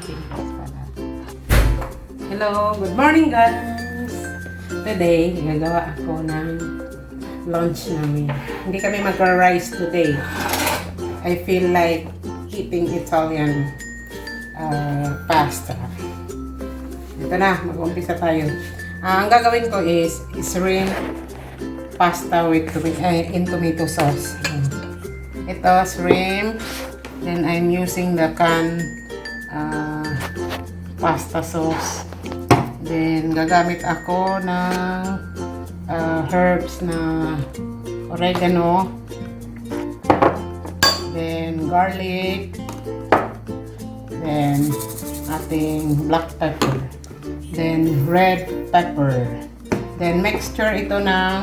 mixing box pala. Hello, good morning guys! Today, gagawa ako ng lunch namin. Hindi kami mag-rice today. I feel like eating Italian pasta. Ito na, mag-umpisa tayo. Ang gagawin ko is shrimp pasta with in tomato sauce. Ito, shrimp. Then I'm using the canned pasta sauce. Then gagamit ako ng herbs na oregano. Then garlic. Then ating black pepper. Then red pepper. Then mixture ito ng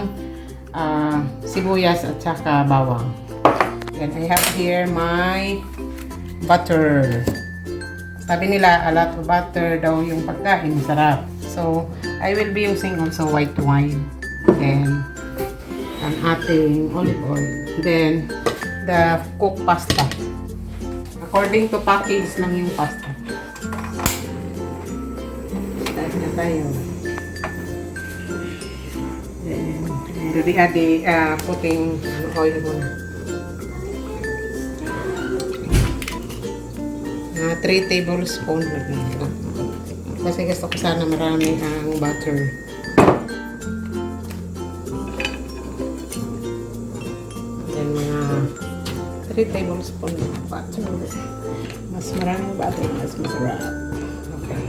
sibuyas at saka bawang. Then I have here my butter. Sabi nila, a lot of butter daw yung pagkain, sarap. So, I will be using also white wine. Then, ang ating olive oil. Then, the cooked pasta. According to package lang yung pasta. Start na tayo. Then, ready putting oil muna. 3 tablespoons lagyan ko. Kasi gusto ko sana marami ang butter. Then mga 3 tablespoons ng butter. Mas maraming butter, mas masarap. Okay.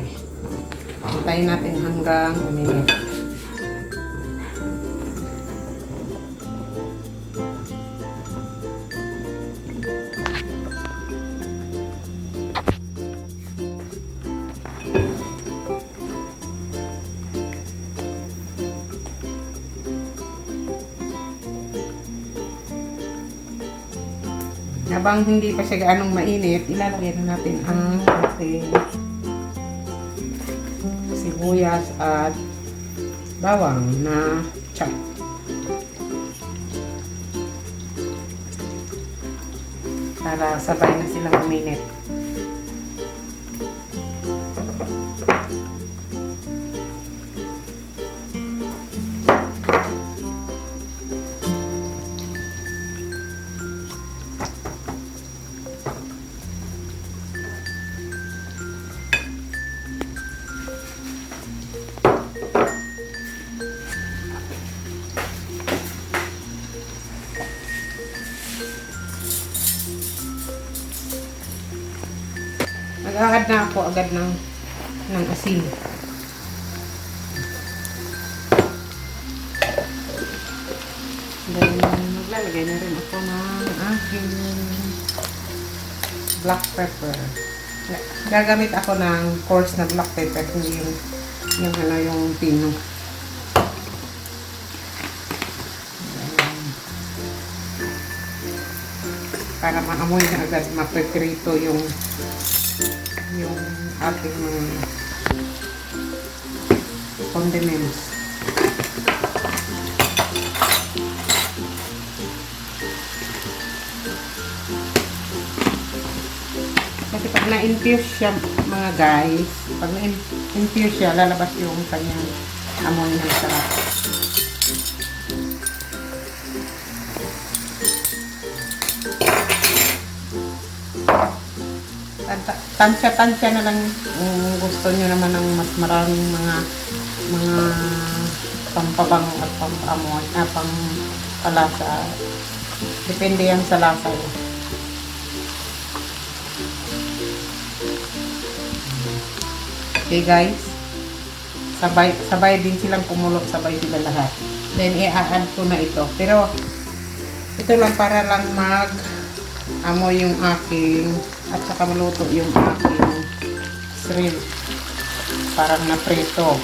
Hintayin natin hanggang uminit. Habang hindi pa siya gaanong mainit, ilalagay na natin ang ating sibuyas at bawang na chop. Para sabay na silang uminit. Mag-aad na ako agad ng asin. Then, maglalagay na rin ako ng aking black pepper. Gagamit ako ng coarse na black pepper, hindi yung pino. Para maamoy na agad, mapiprito yung ating mga condiments. Kasi pag na-infuse siya mga guys, pag na-infuse siya, lalabas yung kanyang amoy ng sarap. Tansya-tansya na lang gusto nyo naman ng mas maraming mga pampabango at pampamoy, pampalasa. Depende yan sa lasa nyo. Okay guys, sabay din silang kumulot, sabay sila lahat. Then i-add ko na ito. Pero ito lang para lang amoy yung aking at saka maluto yung aking shrimp. Parang na-prito.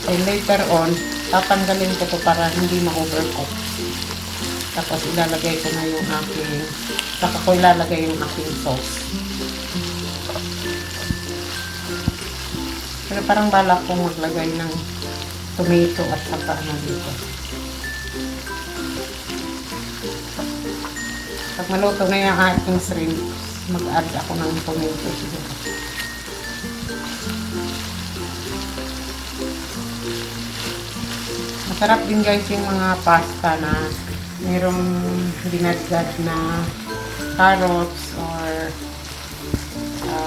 And later on, tatanggalin ko to para hindi ma-overcook. Tapos ilalagay ko na yung aking, saka ko ilalagay yung aking sauce. Pero parang balak kong maglagay ng tomato at saka dito. Pag maluto na yung ating shrimp, mag-add ako ng tomato siguro. Masarap din guys yung mga pasta na mayroong dinadgad na carrots or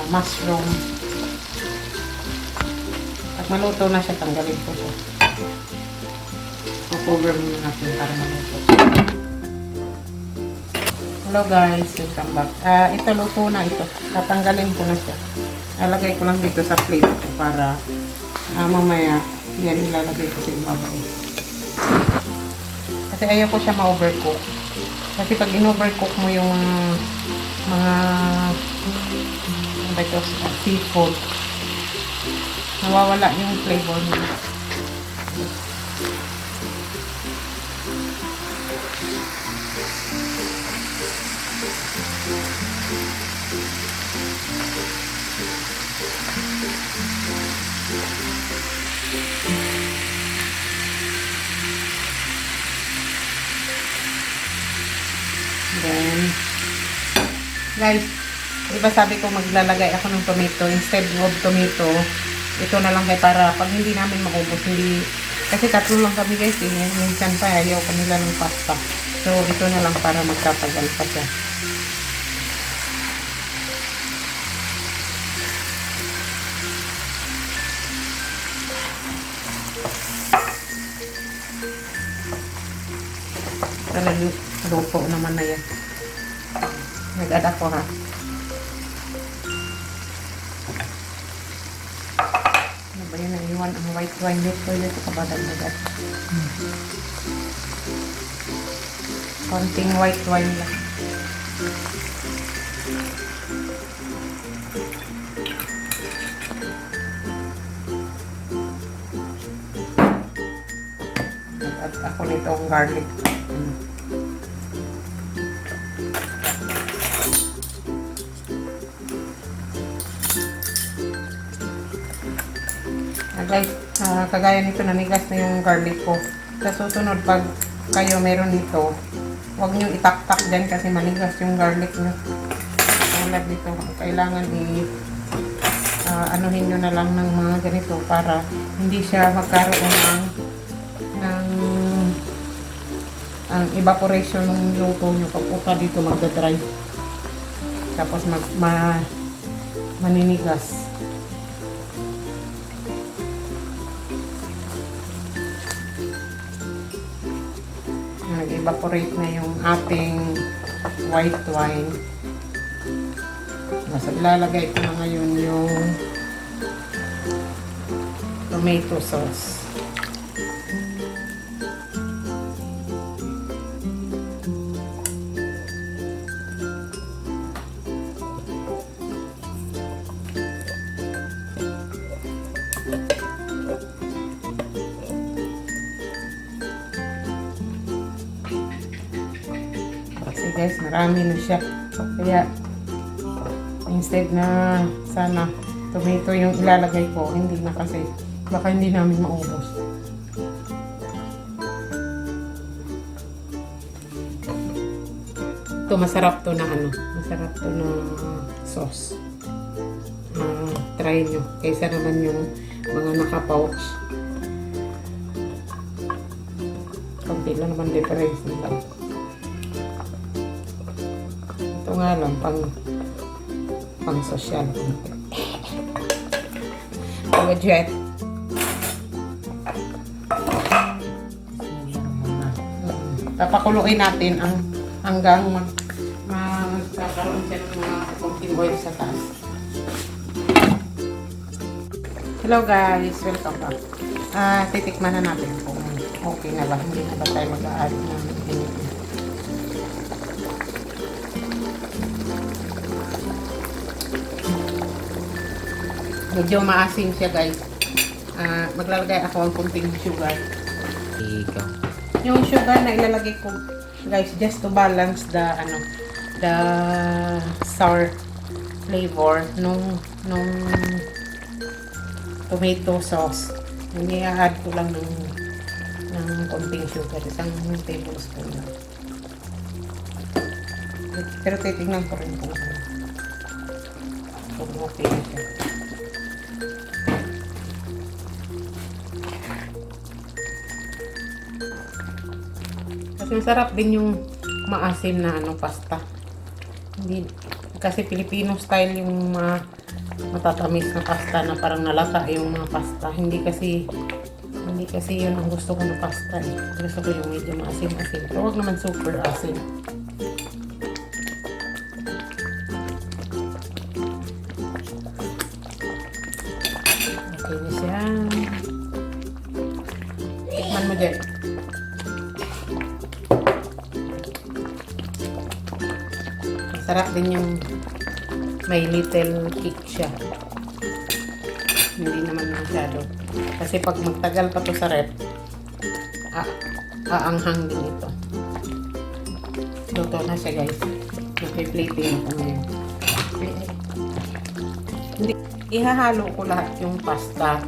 mushroom. Pag maluto na siya, tanggalin ko siya. Cover muna natin para maluto. Hello guys, welcome back. Ito luto na ito. Tatanggalin ko na siya. Lalagay ko lang dito sa plate ko para mamaya yan ilalagay ko sa ibabaw. Kasi ayaw ko siya ma-overcook. Kasi pag in-overcook mo yung mga seafood, nawawala yung flavor niya. Then, guys, diba sabi ko maglalagay ako ng tomato instead of tomato, ito na lang kay para pag hindi namin maubos, hindi, kasi tatlo lang kami guys, minsan pa ayaw kanila ng pasta. So, ito na lang para magtatagal pa siya. Talagang luto naman na yan. Nag-add ako ha. Ano ba yun? Naiwan ang white wine dito. Ito kabadang nag-add. Konting white wine lang. Nag-add ako nitong garlic. Guys, kagaya nito, nanigas na yung garlic ko. Sa susunod, pag kayo meron nito, huwag nyo itaktak dyan kasi manigas yung garlic nyo. Tulad dito, kailangan anuhin nyo na lang ng mga ganito para hindi siya magkaroon ng ang evaporation ng luto nyo. Pagpuka dito, magdadry. Tapos maninigas. Nag-evaporate na yung ating white wine. Mas ilalagay ko na ngayon yung tomato sauce. Guys, marami na siya. Kaya, instead na sana tomato yung ilalagay ko, hindi na kasi baka hindi namin maubos. Ito, masarap to na masarap to na sauce. Try nyo. Kaysa naman yung mga naka-pouch. Kunti lang naman difference nila. Ito nga lang, pang social. Legit. Papakuluin natin hanggang magkakaroon siya ng mga konting oil sa taas. Hello guys, welcome back. Titikman na natin kung okay na ba. Hindi na ba tayo mag-aari ng init. Medyo maasim siya guys. Maglalagay ako ng kunting sugar. Yung sugar na ilalagay ko guys, just to balance the sour flavor nung tomato sauce. I-add ko lang ng konting sugar, isang tablespoon lang. Pero titignan ko rin kung okay na siya. masarap din yung maasim na pasta. Hindi, kasi Filipino style yung matatamis na pasta na parang nalata yung mga pasta. Hindi kasi yun ang gusto ko na pasta eh. Gusto ko yung medyo maasim-asim. Pero huwag naman super asim. Okay na siya. Tikman mo dyan. Masarap din yung may little kick siya. Hindi naman masyado. Kasi pag magtagal pa to sa rep, aanghang din ito. Luto na siya guys. Mag-plating ito ngayon. Hindi, ihahalo ko lahat yung pasta.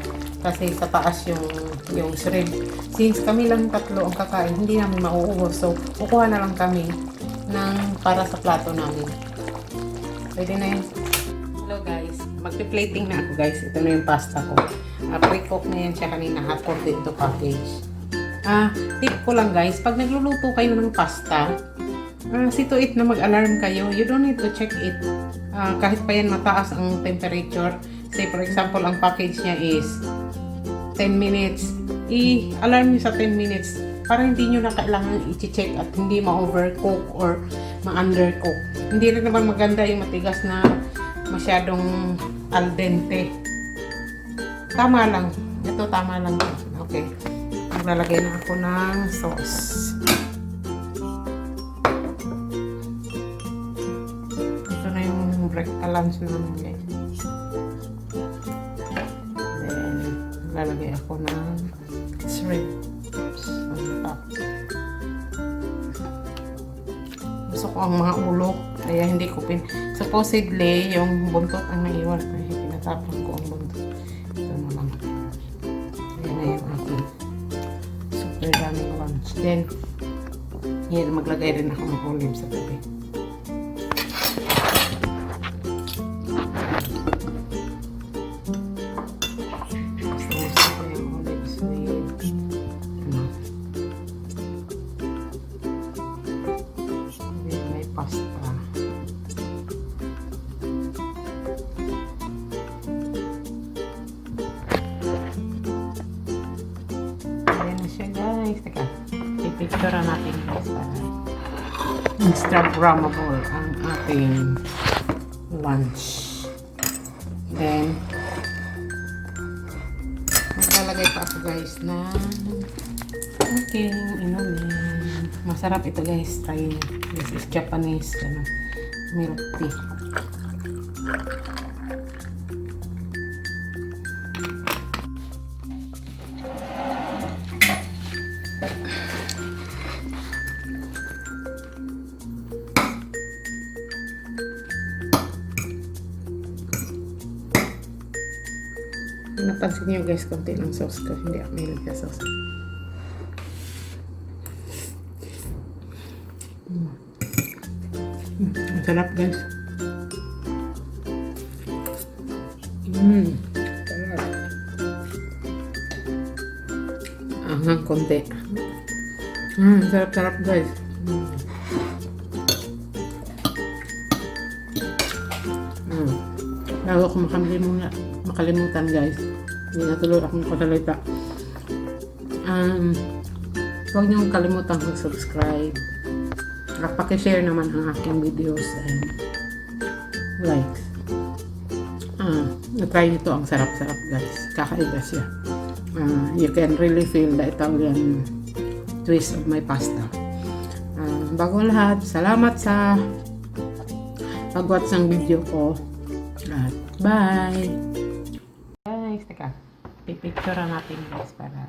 Kasi sa taas yung shrimp. Since kami lang tatlo ang kakain, hindi namin mauubos. So, kukuha na lang kami para sa plato namin. Pwede na yun. Hello guys, magpi-plating na ako guys. Ito na yung pasta ko. Pre-cook na yan siya kanina. Hot din to package. Tip ko lang guys, pag nagluluto kayo ng pasta, see to it na mag-alarm kayo. You don't need to check it. Kahit pa yan mataas ang temperature. Say for example, ang package niya is 10 minutes. I-alarm nyo sa 10 minutes para hindi nyo na kailangan i-check at hindi ma-overcook or ma-undercook. Hindi rin naman maganda yung matigas na masyadong al dente. Tama lang. Ito tama lang. Okay. Maglalagay na ako ng sauce. Ito na yung lunch namin guys. Then, maglalagay ako ng shrimp on top. Gusto ko ang mga ulo. Kaya hindi ko supposedly, yung buntot ang naiwan. Kaya pinatapon ko ang buntot. Ito na lang. Ayan na yung aking super daming lunch. Then, yan, maglagay rin ako ng olive sa tabi. Gusto ko yung olives with may pasta. Guys, teka, i-picture natin guys para Instagrammable ang ating lunch. Then, maglalagay pa ako guys na aking inumin. Masarap ito guys, try nyo. This is Japanese milk tea. Napansin niyo guys, konti ng sauce ko. Hindi ako mahilig sa sauce. Ang sarap guys. Sarap. Anghang konti. Sarap-sarap guys. Bago ko makalimutan guys, hindi natuloy akong kasalita. Huwag niyong kalimutan mag-subscribe at pakishare naman ang aking videos and likes. Na-try nito, ang sarap-sarap guys, kakaiba siya. You can really feel the Italian twist of my pasta. Bago lahat, salamat sa pag-watch ng video ko. Bye! Guys, teka, pipicture natin guys para